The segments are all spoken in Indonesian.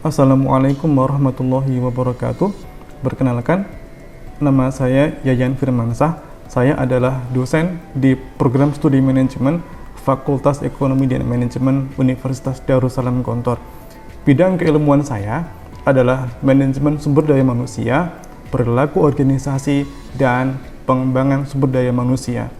Assalamualaikum warahmatullahi wabarakatuh. Perkenalkan, nama saya Yayan Firmansyah. Saya adalah dosen di Program Studi Manajemen Fakultas Ekonomi dan Manajemen Universitas Darussalam Gontor. Bidang keilmuan saya adalah manajemen sumber daya manusia, perilaku organisasi, dan pengembangan sumber daya manusia.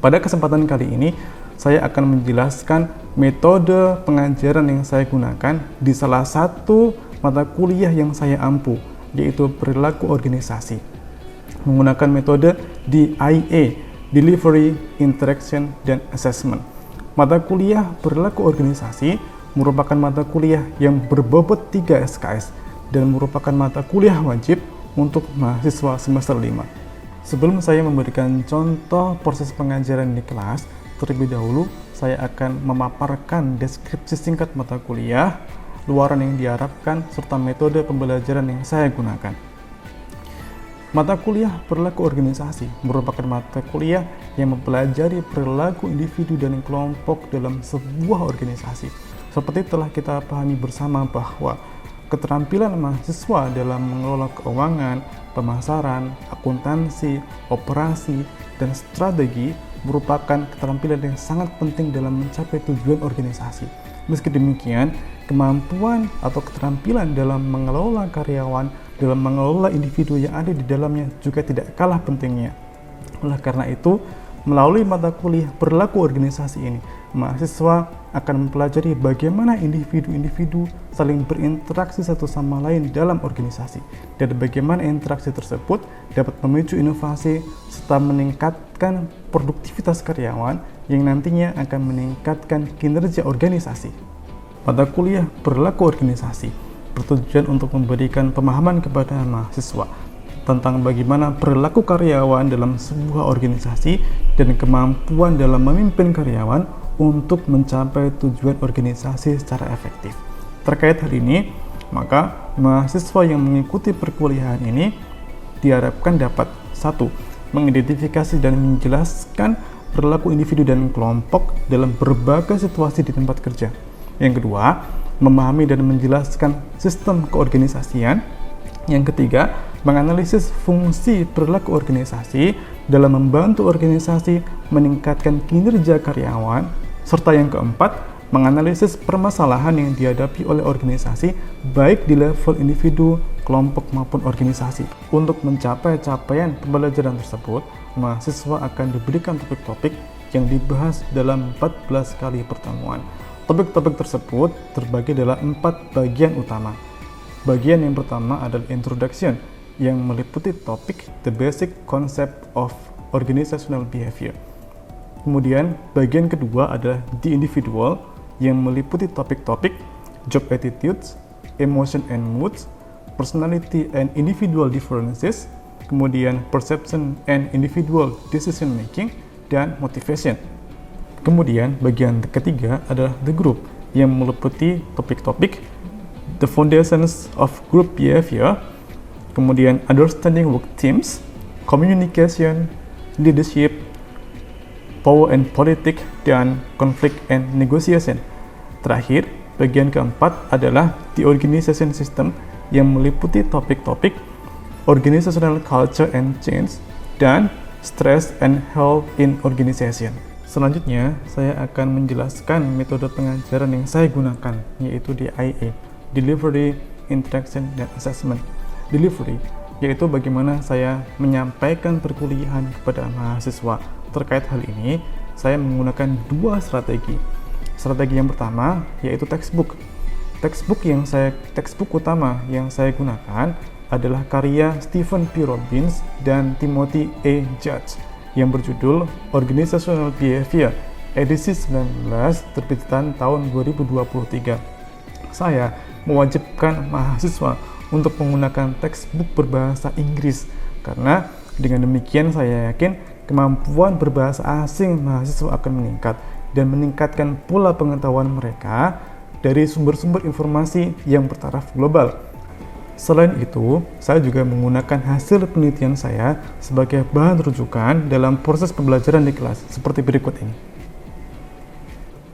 Pada kesempatan kali ini, saya akan menjelaskan metode pengajaran yang saya gunakan di salah satu mata kuliah yang saya ampu, yaitu perilaku organisasi. Menggunakan metode DIA, Delivery, Interaction, dan Assessment. Mata kuliah perilaku organisasi merupakan mata kuliah yang berbobot 3 SKS dan merupakan mata kuliah wajib untuk mahasiswa semester 5. Sebelum saya memberikan contoh proses pengajaran di kelas, terlebih dahulu saya akan memaparkan deskripsi singkat mata kuliah, luaran yang diharapkan, serta metode pembelajaran yang saya gunakan. Mata kuliah perilaku organisasi merupakan mata kuliah yang mempelajari perilaku individu dan kelompok dalam sebuah organisasi. Seperti telah kita pahami bersama bahwa keterampilan mahasiswa dalam mengelola keuangan, pemasaran, akuntansi, operasi, dan strategi merupakan keterampilan yang sangat penting dalam mencapai tujuan organisasi. Meski demikian, kemampuan atau keterampilan dalam mengelola karyawan, dalam mengelola individu yang ada di dalamnya juga tidak kalah pentingnya. Oleh karena itu, melalui mata kuliah perilaku organisasi ini, mahasiswa akan mempelajari bagaimana individu-individu saling berinteraksi satu sama lain dalam organisasi, dan bagaimana interaksi tersebut dapat memicu inovasi serta meningkatkan produktivitas karyawan yang nantinya akan meningkatkan kinerja organisasi. Mata kuliah perilaku organisasi bertujuan untuk memberikan pemahaman kepada mahasiswa tentang bagaimana perilaku karyawan dalam sebuah organisasi dan kemampuan dalam memimpin karyawan untuk mencapai tujuan organisasi secara efektif. Terkait hal ini, maka mahasiswa yang mengikuti perkuliahan ini diharapkan dapat 1. Mengidentifikasi dan menjelaskan perilaku individu dan kelompok dalam berbagai situasi di tempat kerja. Yang kedua, memahami dan menjelaskan sistem keorganisasian. Yang ketiga, menganalisis fungsi perilaku organisasi dalam membantu organisasi meningkatkan kinerja karyawan, serta yang keempat, menganalisis permasalahan yang dihadapi oleh organisasi baik di level individu, kelompok maupun organisasi. Untuk mencapai capaian pembelajaran tersebut, mahasiswa akan diberikan topik-topik yang dibahas dalam 14 kali pertemuan. Topik-topik tersebut terbagi dalam 4 bagian utama. Bagian yang pertama adalah introduction, yang meliputi topik the basic concept of organizational behavior. Kemudian bagian kedua adalah the individual, yang meliputi topik-topik job attitudes, emotion and moods, personality and individual differences, kemudian perception and individual decision making, dan motivation. Kemudian bagian ketiga adalah the group, yang meliputi topik-topik the foundations of group behavior, kemudian understanding work teams, communication, leadership, power and politics, dan conflict and negotiation. Terakhir, bagian keempat adalah the organization system, yang meliputi topik-topik organizational culture and change, dan stress and health in organization. Selanjutnya, saya akan menjelaskan metode pengajaran yang saya gunakan, yaitu DIA, Delivery, Interaction, dan Assessment. Delivery, yaitu bagaimana saya menyampaikan perkuliahan kepada mahasiswa. Terkait hal ini, saya menggunakan 2 strategi. Strategi yang pertama, yaitu textbook. Textbook utama yang saya gunakan adalah karya Stephen P. Robbins dan Timothy A. Judge yang berjudul Organizational Behavior, edisi 19, terbitan tahun 2023. Saya mewajibkan mahasiswa untuk menggunakan textbook berbahasa Inggris, karena dengan demikian saya yakin kemampuan berbahasa asing mahasiswa akan meningkat dan meningkatkan pula pengetahuan mereka dari sumber-sumber informasi yang bertaraf global. Selain itu, saya juga menggunakan hasil penelitian saya sebagai bahan rujukan dalam proses pembelajaran di kelas, seperti berikut ini.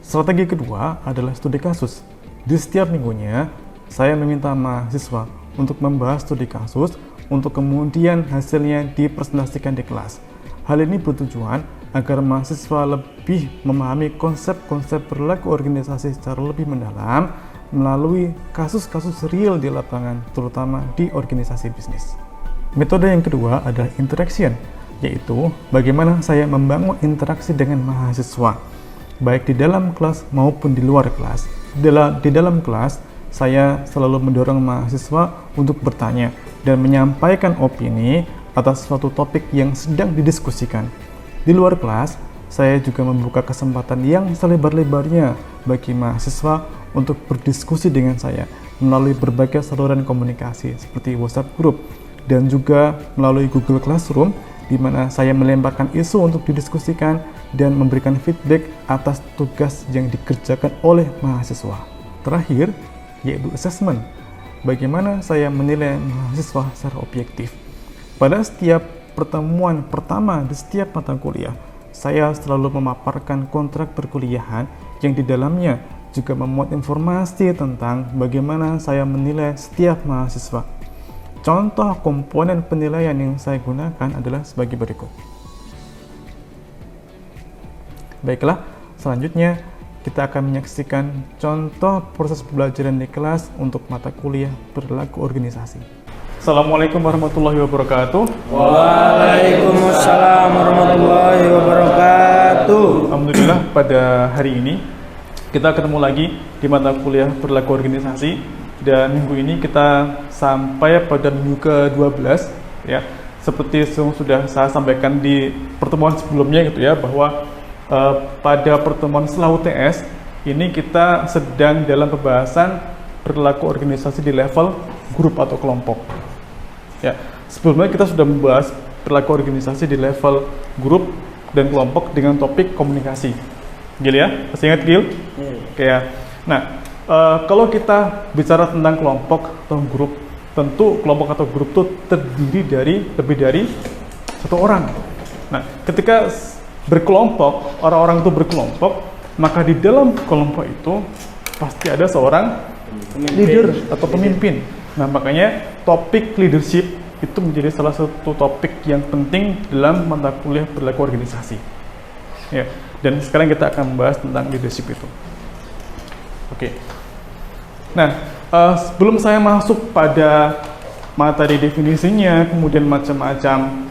Strategi kedua adalah studi kasus. Di setiap minggunya, saya meminta mahasiswa untuk membahas studi kasus untuk kemudian hasilnya dipresentasikan di kelas. Hal ini bertujuan agar mahasiswa lebih memahami konsep-konsep perilaku organisasi secara lebih mendalam melalui kasus-kasus real di lapangan, terutama di organisasi bisnis. Metode yang kedua adalah interaction, yaitu bagaimana saya membangun interaksi dengan mahasiswa, baik di dalam kelas maupun di luar kelas. Di dalam kelas, saya selalu mendorong mahasiswa untuk bertanya dan menyampaikan opini atas suatu topik yang sedang didiskusikan. Di luar kelas, saya juga membuka kesempatan yang selebar-lebarnya bagi mahasiswa untuk berdiskusi dengan saya melalui berbagai saluran komunikasi seperti WhatsApp Group dan juga melalui Google Classroom, di mana saya melemparkan isu untuk didiskusikan dan memberikan feedback atas tugas yang dikerjakan oleh mahasiswa. Terakhir, yaitu assessment. Bagaimana saya menilai mahasiswa secara objektif. Pada setiap pertemuan pertama di setiap mata kuliah, saya selalu memaparkan kontrak perkuliahan yang di dalamnya juga memuat informasi tentang bagaimana saya menilai setiap mahasiswa. Contoh komponen penilaian yang saya gunakan adalah sebagai berikut. Baiklah, selanjutnya kita akan menyaksikan contoh proses pembelajaran di kelas untuk mata kuliah perilaku organisasi. Assalamualaikum warahmatullahi wabarakatuh. Waalaikumsalam warahmatullahi wabarakatuh. Alhamdulillah, pada hari ini kita ketemu lagi di mata kuliah perilaku organisasi, dan minggu ini kita sampai pada minggu ke-12 ya. Seperti yang sudah saya sampaikan di pertemuan sebelumnya gitu ya, bahwa pada pertemuan setelah UTS ini kita sedang dalam pembahasan perilaku organisasi di level grup atau kelompok. Ya, sebelumnya kita sudah membahas perilaku organisasi di level grup dan kelompok dengan topik komunikasi. Gil ya, masih ingat Gil? Oke ya. Nah, kalau kita bicara tentang kelompok atau grup, tentu kelompok atau grup itu terdiri dari lebih dari satu orang. Nah, ketika berkelompok, orang-orang itu berkelompok, maka di dalam kelompok itu pasti ada seorang leader atau pemimpin. Nah, makanya topik leadership itu menjadi salah satu topik yang penting dalam mata kuliah perilaku organisasi. Ya, dan sekarang kita akan membahas tentang leadership itu. Oke. Nah, sebelum saya masuk pada materi definisinya, kemudian macam-macam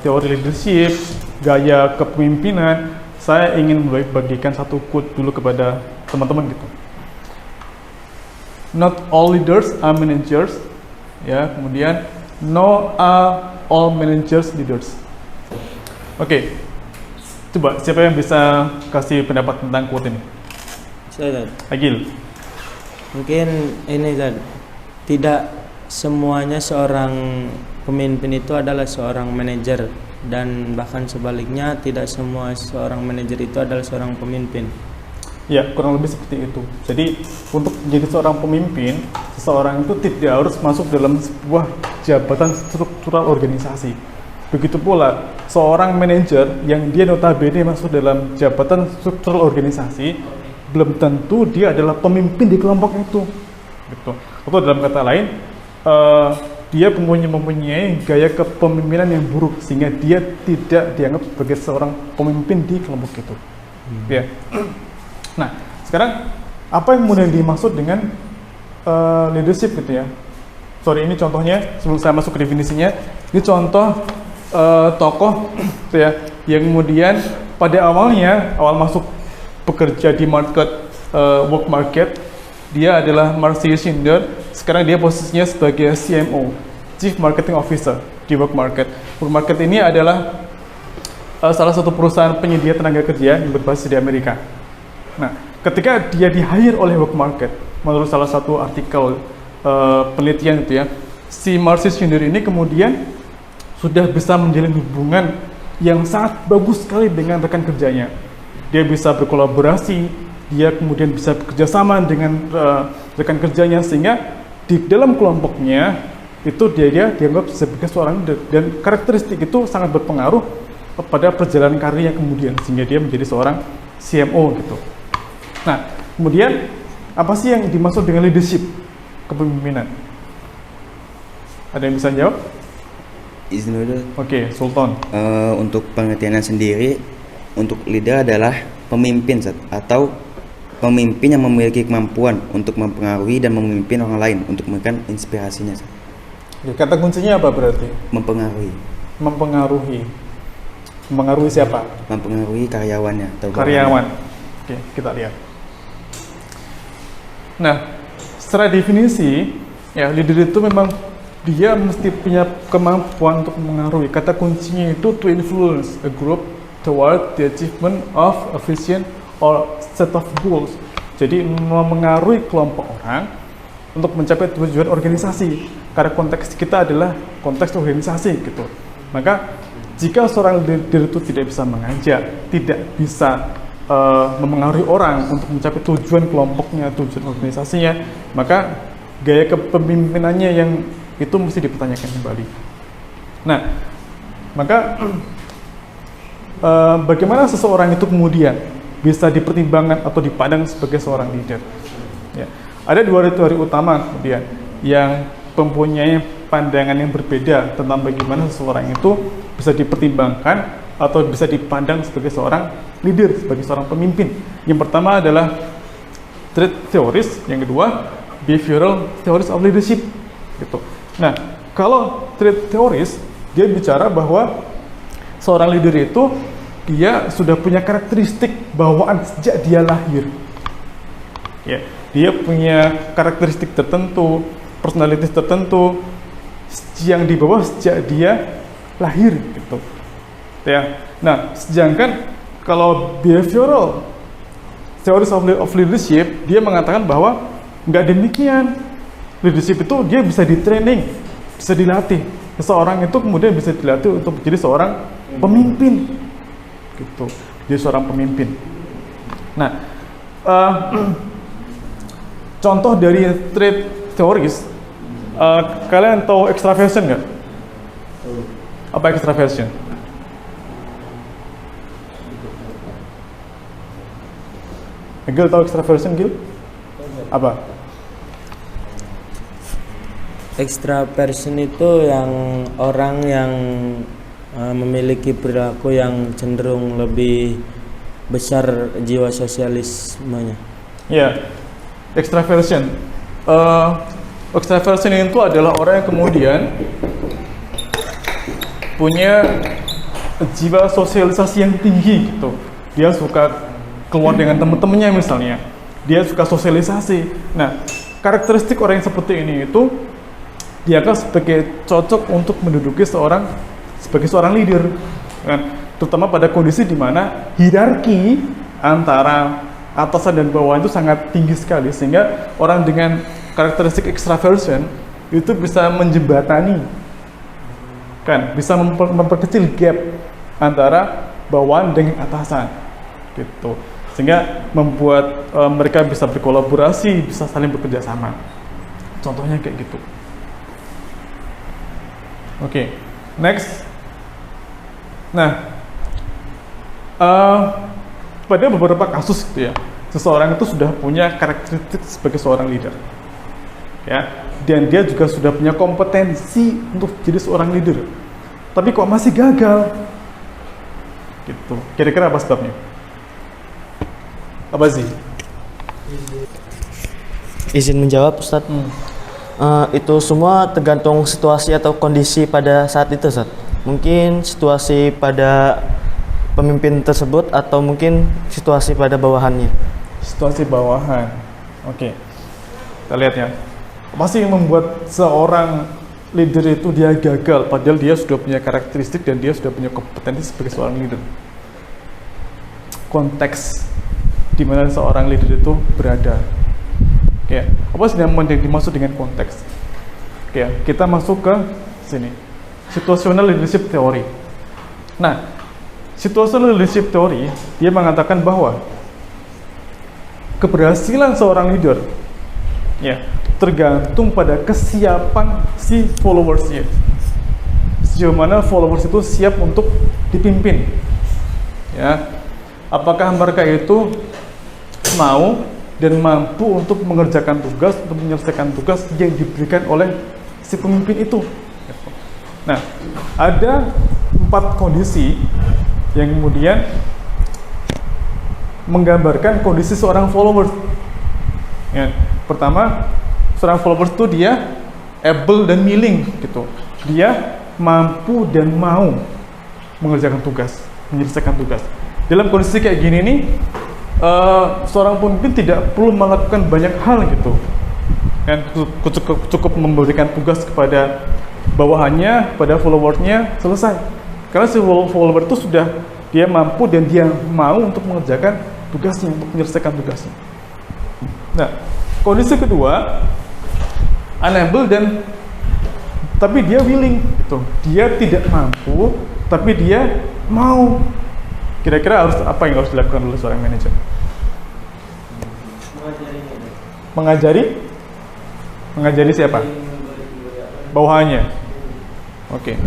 teori leadership, gaya kepemimpinan, saya ingin bagikan satu quote dulu kepada teman-teman gitu. Not all leaders are managers, ya. Kemudian, no are all managers leaders. Oke. Coba siapa yang bisa kasih pendapat tentang quote ini? Saya, Agil. mungkin ini Zad, tidak semuanya seorang pemimpin itu adalah seorang manajer, dan bahkan sebaliknya tidak semua seorang manajer itu adalah seorang pemimpin. Ya, kurang lebih seperti itu. Jadi, untuk menjadi seorang pemimpin, seseorang itu tidak harus masuk dalam sebuah jabatan struktural organisasi. Begitu pula, seorang manajer yang dia notabene masuk dalam jabatan struktural organisasi, belum tentu dia adalah pemimpin di kelompok itu. Gitu. Atau dalam kata lain, dia mempunyai gaya kepemimpinan yang buruk, sehingga dia tidak dianggap sebagai seorang pemimpin di kelompok itu. Ya. Nah, sekarang apa yang kemudian dimaksud dengan leadership gitu ya? Sorry, ini contohnya sebelum saya masuk ke definisinya. Ini contoh tokoh gitu ya, yang kemudian pada awal masuk bekerja di work market, dia adalah Marcia Schindler. Sekarang dia posisinya sebagai CMO, Chief Marketing Officer di work market. Work market ini adalah salah satu perusahaan penyedia tenaga kerja yang berbasis di Amerika. Nah, ketika dia di-hire oleh work market, menurut salah satu artikel penelitian itu ya, si Marcia Schindler ini kemudian sudah bisa menjalin hubungan yang sangat bagus sekali dengan rekan kerjanya. Dia bisa berkolaborasi, dia kemudian bisa bekerja sama dengan rekan kerjanya, sehingga di dalam kelompoknya itu dia dianggap sebagai seorang leader, dan karakteristik itu sangat berpengaruh pada perjalanan karirnya kemudian sehingga dia menjadi seorang CMO gitu. Nah, kemudian apa sih yang dimaksud dengan leadership, kepemimpinan? Ada yang bisa jawab? Izin dulu. Oke, Sultan. Untuk pengertiannya sendiri, untuk leader adalah pemimpin atau pemimpin yang memiliki kemampuan untuk mempengaruhi dan memimpin orang lain untuk memberikan inspirasinya. Oke, kata kuncinya apa berarti? Mempengaruhi. Mempengaruhi siapa? Mempengaruhi karyawannya atau Karyawan. Oke, kita lihat. Nah, secara definisi, ya leader itu memang dia mesti punya kemampuan untuk mengaruhi. Kata kuncinya itu to influence a group toward the achievement of a vision or set of goals. Jadi memengaruhi kelompok orang untuk mencapai tujuan organisasi. Karena konteks kita adalah konteks organisasi gitu. Maka jika seorang leader itu tidak bisa mengajak, tidak bisa memengaruhi orang untuk mencapai tujuan kelompoknya, tujuan organisasinya, maka gaya kepemimpinannya yang itu mesti dipertanyakan kembali. Nah, maka bagaimana seseorang itu kemudian bisa dipertimbangkan atau dipandang sebagai seorang leader? Ya, ada dua teori utama kemudian yang mempunyai pandangan yang berbeda tentang bagaimana seseorang itu bisa dipertimbangkan atau bisa dipandang sebagai seorang leader, sebagai seorang pemimpin. Yang pertama adalah trait theories, yang kedua behavioral theories of leadership gitu. Nah, kalau trait theories dia bicara bahwa seorang leader itu dia sudah punya karakteristik bawaan sejak dia lahir. Ya, dia punya karakteristik tertentu, personalitas tertentu yang dibawa sejak dia lahir gitu. Ya. Nah, sedangkan kalau behavioral theories of leadership dia mengatakan bahwa nggak demikian. Leadership itu dia bisa di-training, bisa dilatih. Seseorang itu kemudian bisa dilatih untuk menjadi seorang pemimpin. Gitu. Dia seorang pemimpin. Nah, contoh dari trait theories, kalian tahu extraversion nggak? Apa extraversion? Gil tahu extraversion, Gil? Apa? Extraversion itu yang orang yang memiliki perilaku yang cenderung lebih besar jiwa sosialismenya. Ya, extraversion. Extraversion itu adalah orang yang kemudian punya jiwa sosialisasi yang tinggi gitu. Dia suka keluar dengan teman-temannya misalnya. Dia suka sosialisasi. Nah, karakteristik orang yang seperti ini itu dianggap sebagai cocok untuk menduduki sebagai seorang leader, kan? Terutama pada kondisi di mana hierarki antara atasan dan bawahan itu sangat tinggi sekali, sehingga orang dengan karakteristik extraversion itu bisa menjembatani, kan? Bisa memperkecil gap antara bawahan dengan atasan, gitu. Sehingga membuat mereka bisa berkolaborasi, bisa saling bekerja sama. Contohnya kayak gitu. Oke, next. Nah, pada beberapa kasus gitu ya, seseorang itu sudah punya karakteristik sebagai seorang leader, ya, dan dia juga sudah punya kompetensi untuk jadi seorang leader, tapi kok masih gagal, gitu. Kira-kira apa sebabnya? Apa sih? Izin menjawab, Ustadz. Itu semua tergantung situasi atau kondisi pada saat itu, Ustadz. Mungkin situasi pada pemimpin tersebut atau mungkin situasi pada bawahannya. Situasi bawahan. Oke. Kita lihat ya. Apa sih yang membuat seorang leader itu dia gagal padahal dia sudah punya karakteristik dan dia sudah punya kompetensi sebagai seorang leader? Konteks di mana seorang leader itu berada. Oke, apa sih yang dimaksud dengan konteks? Oke, kita masuk ke sini. Situational leadership theory. Nah, situational leadership theory dia mengatakan bahwa keberhasilan seorang leader ya tergantung pada kesiapan si followersnya. Sejauh mana followers itu siap untuk dipimpin. Ya, apakah mereka itu mau dan mampu untuk mengerjakan tugas, untuk menyelesaikan tugas yang diberikan oleh si pemimpin itu. Nah, ada 4 kondisi yang kemudian menggambarkan kondisi seorang followers. Ya, pertama, seorang followers itu dia able dan willing gitu. Dia mampu dan mau mengerjakan tugas, menyelesaikan tugas. Dalam kondisi kayak gini nih, seorang pemimpin tidak perlu melakukan banyak hal gitu, kan cukup memberikan tugas kepada bawahannya, pada followersnya, selesai. Karena si follower itu sudah dia mampu dan dia mau untuk mengerjakan tugasnya, untuk menyelesaikan tugasnya. Nah, kondisi kedua, unable dan tapi dia willing gitu. Dia tidak mampu tapi dia mau. Kira-kira harus apa yang harus dilakukan oleh seorang manajer? Mengajari siapa? Bawahannya. Oke.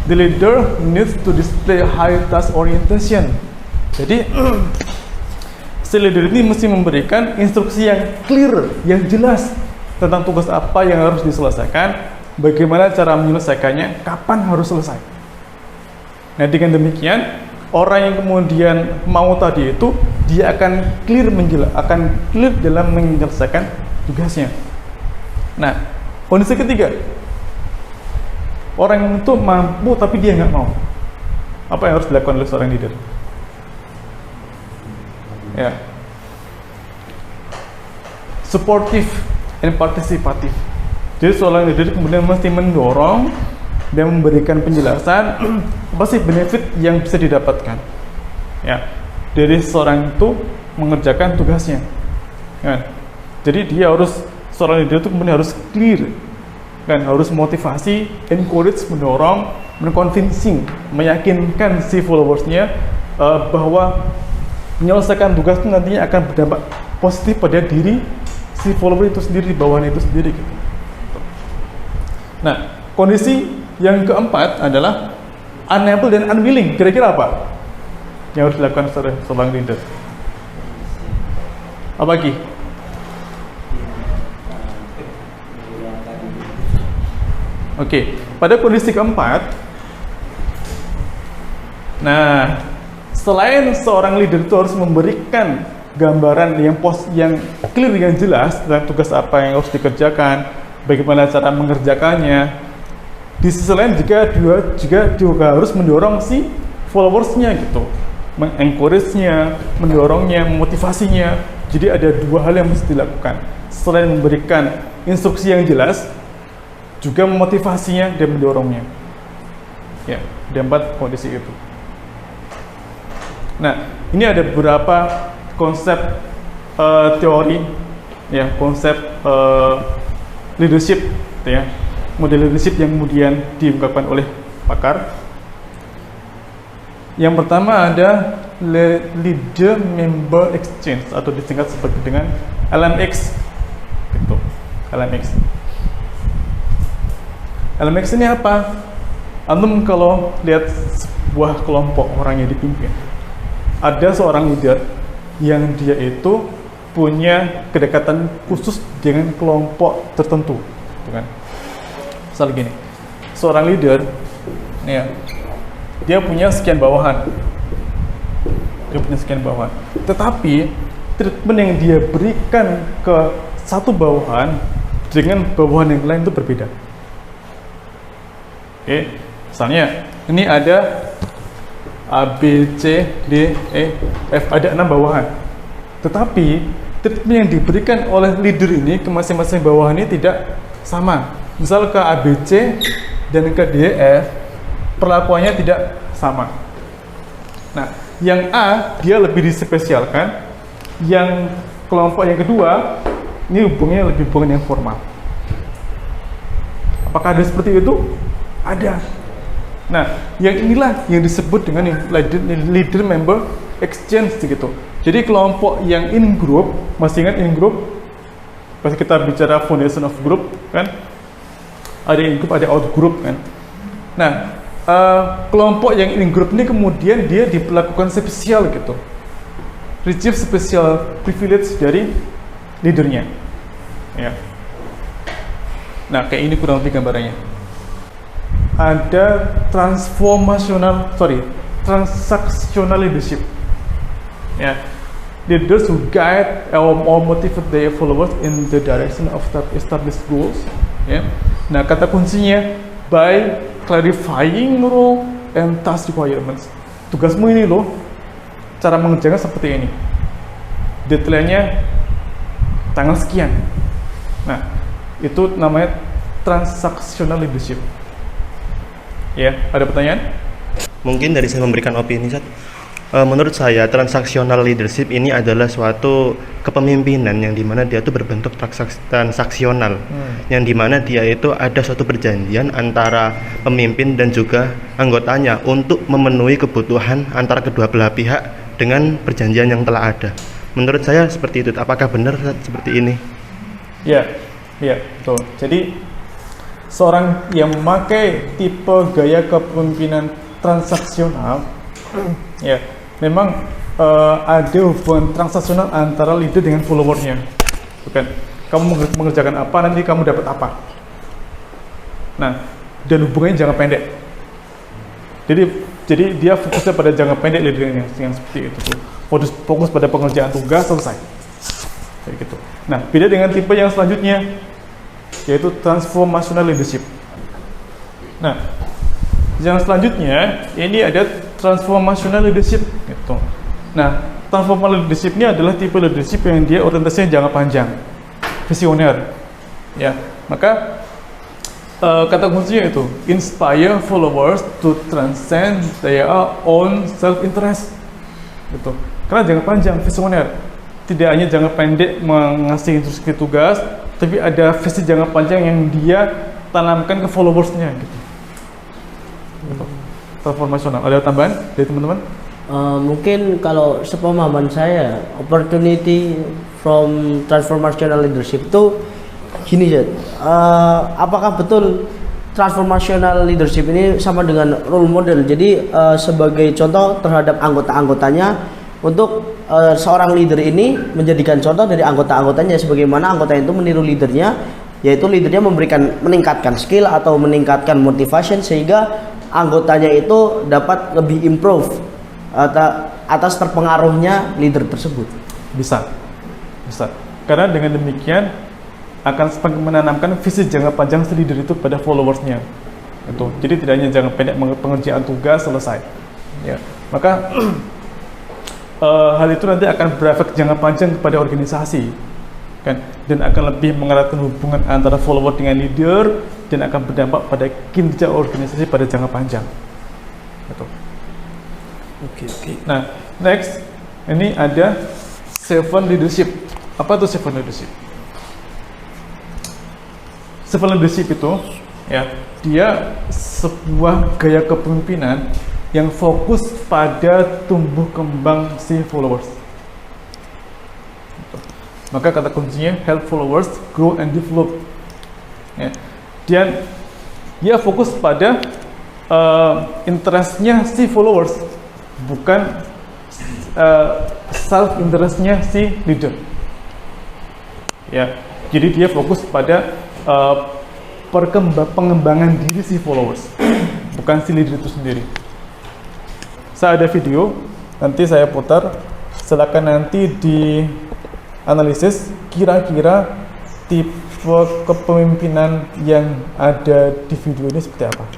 The leader needs to display high task orientation. Jadi si leader ini mesti memberikan instruksi yang clear, yang jelas tentang tugas apa yang harus diselesaikan, bagaimana cara menyelesaikannya, kapan harus selesai. Nah, dengan demikian orang yang kemudian mau tadi itu dia akan clear dalam menyelesaikan tugasnya. Nah, kondisi ketiga, orang itu mampu tapi dia nggak mau. Apa yang harus dilakukan oleh seorang leader? Ya, supportive and participative. Jadi seorang leader kemudian mesti mendorong dan memberikan penjelasan apa sih benefit yang bisa didapatkan, ya, dari seorang itu mengerjakan tugasnya. Kan? Jadi seorang leader itu kemudian harus clear, kan, harus motivasi, encourage, mendorong, convincing, meyakinkan si followersnya bahwa menyelesaikan tugas itu nantinya akan berdampak positif pada diri si follower itu sendiri, bawahan itu sendiri gitu. Nah, kondisi yang keempat adalah unable dan unwilling. Kira-kira apa yang harus dilakukan seorang leader? Apa lagi? Oke, pada kondisi keempat, nah, selain seorang leader itu harus memberikan gambaran yang clear, yang jelas tentang tugas apa yang harus dikerjakan, bagaimana cara mengerjakannya. Di sisi lain juga harus mendorong si followersnya gitu, mengencourage-nya, mendorongnya, memotivasinya. Jadi ada 2 hal yang mesti dilakukan. Selain memberikan instruksi yang jelas, juga memotivasinya dan mendorongnya. Ya, ada 4 kondisi itu. Nah, ini ada beberapa konsep teori, ya, konsep leadership, ya, model leadership yang kemudian diungkapkan oleh pakar. Yang pertama ada leader member exchange atau disingkat sebagai dengan LMX, gitu. LMX. LMX ini apa? Antum kalau lihat sebuah kelompok orang yang dipimpin, ada seorang leader yang dia itu punya kedekatan khusus dengan kelompok tertentu, gitu kan? Misal gini, seorang leader, ya, dia punya sekian bawahan, tetapi treatment yang dia berikan ke satu bawahan dengan bawahan yang lain itu berbeda. Oke, misalnya ini ada A, B, C, D, E, F, ada 6 bawahan. Tetapi treatment yang diberikan oleh leader ini ke masing-masing bawahan ini tidak sama. Misal ke A, B, C dan ke D, E, F, perlakuannya tidak sama. Nah, yang A dia lebih dispesialkan, yang kelompok yang kedua ini hubungannya lebih hubungan yang formal. Apakah ada seperti itu? Ada. Nah, yang inilah yang disebut dengan leader member exchange gitu. Jadi kelompok yang in group, masih ingat in group? Pas kita bicara foundation of group kan, ada in group, ada out group kan. Nah, kelompok yang in group ini kemudian dia diperlakukan spesial gitu, receive special privilege dari leadernya, ya. Nah, kayak ini kurang lebih gambarannya. Ada transactional leadership, ya. Leaders who guide or motivate their followers in the direction of established goals, ya. Nah, kata kuncinya by clarifying role and task requirements. Tugasmu ini loh, cara mengerjakan seperti ini. Detailnya tanggal sekian. Nah, itu namanya transactional leadership. Ya, ada pertanyaan? Mungkin dari saya memberikan opini, Sat. Menurut saya transaksional leadership ini adalah suatu kepemimpinan yang dimana dia itu berbentuk transaksional, yang dimana dia itu ada suatu perjanjian antara pemimpin dan juga anggotanya untuk memenuhi kebutuhan antara kedua belah pihak dengan perjanjian yang telah ada. Menurut saya seperti itu. Apakah benar seperti ini? Ya, betul. Jadi seorang yang memakai tipe gaya kepemimpinan transaksional, ya, memang ada hubungan transaksional antara leader dengan followernya, bukan? Kamu mengerjakan apa, nanti kamu dapat apa. Nah, dan hubungannya jangka pendek. Jadi dia fokusnya pada jangka pendek leader yang seperti itu tuh. Fokus pada pengerjaan tugas, selesai. Kayak gitu. Nah, beda dengan tipe yang selanjutnya, yaitu transformational leadership. Nah, yang selanjutnya ini ada transformational leadership gitu. Nah, transformational leadership ini adalah tipe leadership yang dia orientasinya jangka panjang, visioner. Ya, maka kata kuncinya itu inspire followers to transcend their own self interest. Gitu. Karena jangka panjang, visioner. Tidak hanya jangka pendek mengasih instruksi tugas, tapi ada visi jangka panjang yang dia tanamkan ke followersnya gitu. Transformasional. Ada tambahan dari teman-teman? Mungkin kalau sepemahaman saya, opportunity from transformational leadership itu gini, apakah betul transformational leadership ini sama dengan role model? Jadi sebagai contoh terhadap anggota-anggotanya untuk seorang leader ini menjadikan contoh dari anggota-anggotanya, sebagaimana anggota itu meniru leadernya, yaitu leadernya meningkatkan skill atau meningkatkan motivation sehingga anggotanya itu dapat lebih improve atas terpengaruhnya leader tersebut. Bisa. Karena dengan demikian akan semakin menanamkan visi jangka panjang si leader itu pada followersnya. Itu. Jadi tidak hanya jangka pendek pengerjaan tugas selesai. Ya. Maka hal itu nanti akan berefek jangka panjang kepada organisasi, kan? Dan akan lebih mengeratkan hubungan antara follower dengan leader dan akan berdampak pada kinerja organisasi pada jangka panjang. Betul. Oke. Nah, next ini ada seven leadership. Apa itu seven leadership? Seven leadership itu, ya, dia sebuah gaya kepemimpinan yang fokus pada tumbuh kembang si followers. Maka kata kuncinya help followers grow and develop. Ya. Dan dia fokus pada interestnya si followers, bukan self interestnya si leader. Ya, jadi dia fokus pada pengembangan diri si followers, bukan si leader itu sendiri. Saya ada video, nanti saya putar, silakan nanti dianalisis kira-kira tipe kepemimpinan yang ada di video ini seperti apa.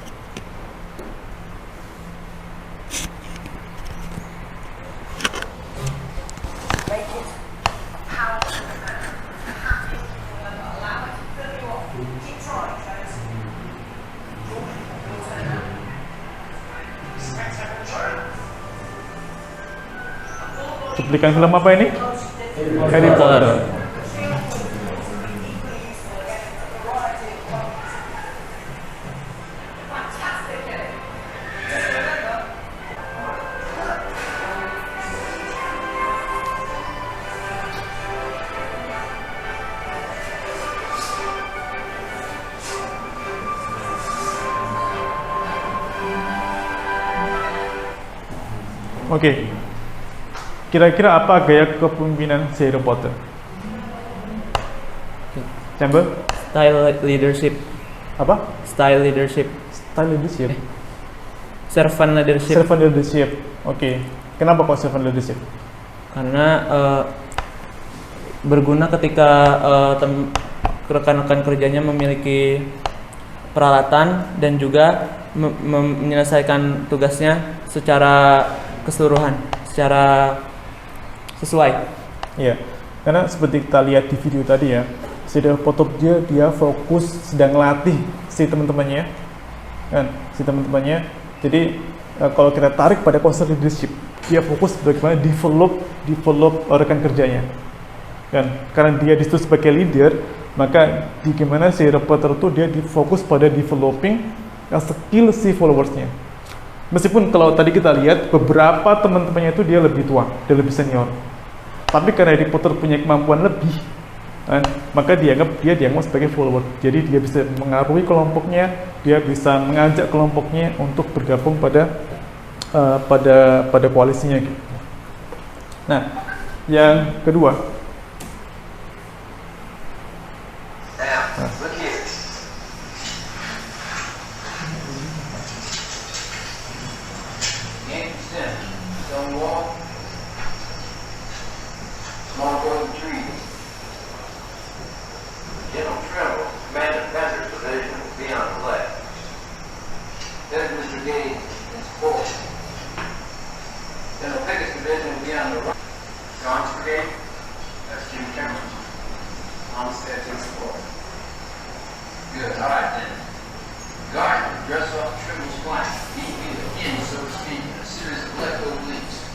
Cuplikan film apa ini? Harry Potter. Oke. Kira-kira apa gaya kepemimpinan si Harry Potter? Campbell? Style leadership. Apa? Style leadership. Style leadership. Servant leadership. Servant leadership. Oke. Kenapa kok servant leadership? Karena berguna ketika rekan-rekan kerjanya memiliki peralatan dan juga menyelesaikan tugasnya secara keseluruhan, secara sesuai. Iya. Karena seperti kita lihat di video tadi ya, si Harry Potter dia fokus sedang latih si teman-temannya, kan? Si teman-temannya. Jadi kalau kita tarik pada konsep leadership, dia fokus bagaimana develop rekan kerjanya, kan? Karena dia disitu sebagai leader, maka di gimana si Harry Potter itu dia fokus pada developing skill si followersnya. Meskipun kalau tadi kita lihat beberapa teman-temannya itu dia lebih tua, dia lebih senior, tapi karena Harry Potter punya kemampuan lebih, kan, maka dia dianggap sebagai follower. Jadi dia bisa mengaruhi kelompoknya, dia bisa mengajak kelompoknya untuk bergabung pada koalisinya. Nah, yang kedua, Look here. Yankee Center, stone wall, small golden trees. General Trimble, Commander Fender's division will be on the left. Desmond's brigade is forward. General Pickett's division will be on the right. John's brigade, that's Jim Cameron. Olmsted takes forward. Good. All right then. Gardner, dress off Trimble's flank. Meet me again, so to speak, in a series of left obliques.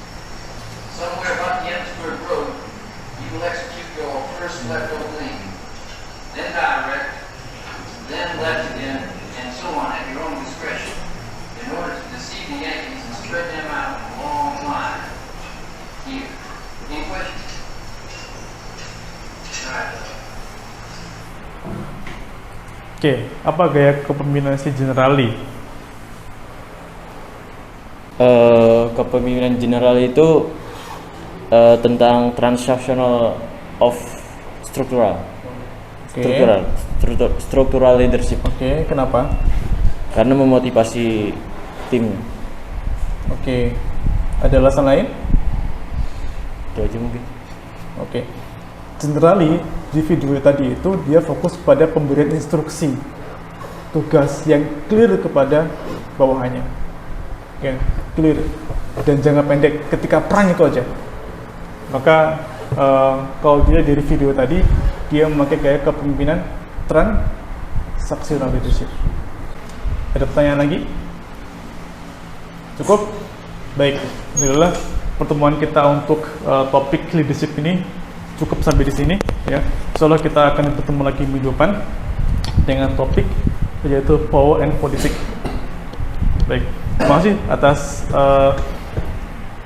Somewhere about the Emmitsburg Road, you will execute your first left oblique, then direct, then left again, and so on at your own discretion, in order to deceive the Yankees and spread them out in a long line. Here. Any questions? All right. oke, apa gaya kepemimpinan si General Lee? Kepemimpinan general itu tentang transactional of structural structural leadership, Oke, kenapa? karena memotivasi tim. Oke, ada alasan lain? Itu aja mungkin. Oke, generally di video tadi itu dia fokus pada pemberian instruksi tugas yang clear kepada bawahannya, oke, clear dan jangka pendek ketika perang itu aja. Maka kalau dia dari video tadi dia memakai gaya kepemimpinan transactional leadership. Ada pertanyaan lagi? Cukup? Baik, inilah pertemuan kita untuk topik leadership ini cukup sampai di sini ya. Insyaallah kita akan bertemu lagi minggu depan dengan topik yaitu power and politics. Baik, terima kasih atas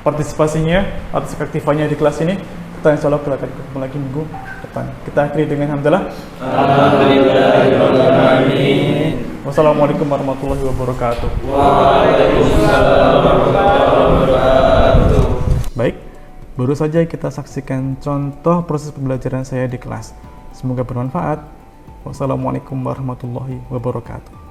partisipasinya, atas keaktifannya di kelas ini. Kita insyaallah akan bertemu lagi minggu depan. Kita akhiri dengan hamdalah. Alhamdulillahirobbilalamin. Wassalamualaikum warahmatullahi wabarakatuh. Waalaikumsalam warahmatullahi wabarakatuh. Baik, baru saja kita saksikan contoh proses pembelajaran saya di kelas. Semoga bermanfaat. Wassalamualaikum warahmatullahi wabarakatuh.